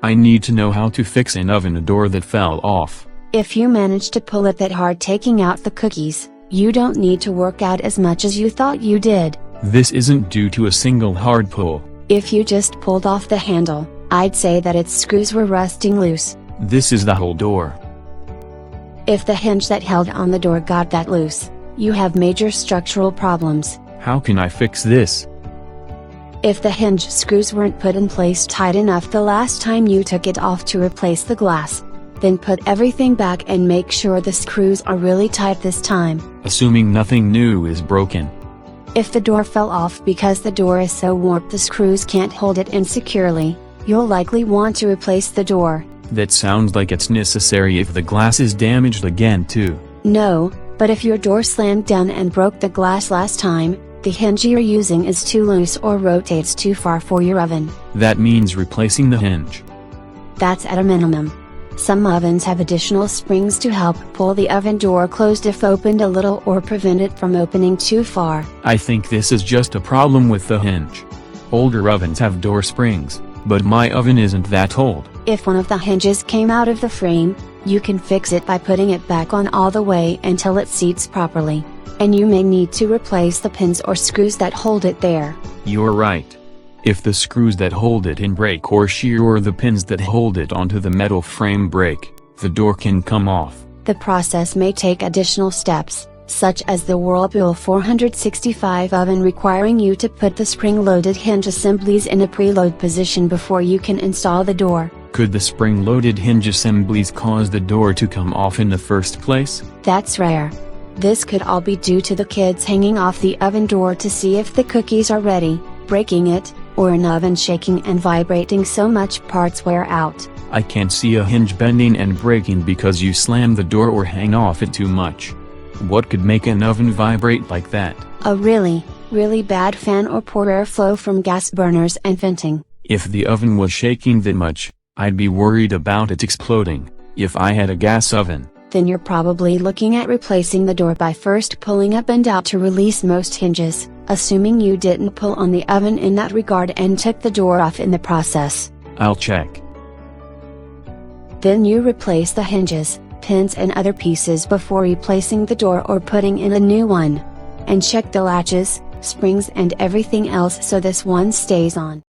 I need to know how to fix an oven door that fell off. If you manage to pull it that hard taking out the cookies, you don't need to work out as much as you thought you did. This isn't due to a single hard pull. If you just pulled off the handle, I'd say that its screws were rusting loose. This is the whole door. If the hinge that held on the door got that loose, you have major structural problems. How can I fix this? If the hinge screws weren't put in place tight enough the last time you took it off to replace the glass, then put everything back and make sure the screws are really tight this time. Assuming nothing new is broken. If the door fell off because the door is so warped the screws can't hold it in securely, you'll likely want to replace the door. That sounds like it's necessary if the glass is damaged again too. No, but if your door slammed down and broke the glass last time, the hinge you're using is too loose or rotates too far for your oven. That means replacing the hinge. That's at a minimum. Some ovens have additional springs to help pull the oven door closed if opened a little or prevent it from opening too far. I think this is just a problem with the hinge. Older ovens have door springs, but my oven isn't that old. If one of the hinges came out of the frame, you can fix it by putting it back on all the way until it seats properly. And you may need to replace the pins or screws that hold it there. You're right. If the screws that hold it in break or shear or the pins that hold it onto the metal frame break, the door can come off. The process may take additional steps, such as the Whirlpool 465 oven requiring you to put the spring-loaded hinge assemblies in a preload position before you can install the door. Could the spring-loaded hinge assemblies cause the door to come off in the first place? That's rare. This could all be due to the kids hanging off the oven door to see if the cookies are ready, breaking it, or an oven shaking and vibrating so much parts wear out. I can't see a hinge bending and breaking because you slam the door or hang off it too much. What could make an oven vibrate like that? A really, really bad fan or poor airflow from gas burners and venting. If the oven was shaking that much, I'd be worried about it exploding. If I had a gas oven, then you're probably looking at replacing the door by first pulling up and out to release most hinges, assuming you didn't pull on the oven in that regard and took the door off in the process. I'll check. Then you replace the hinges, pins and other pieces before replacing the door or putting in a new one. And check the latches, springs and everything else so this one stays on.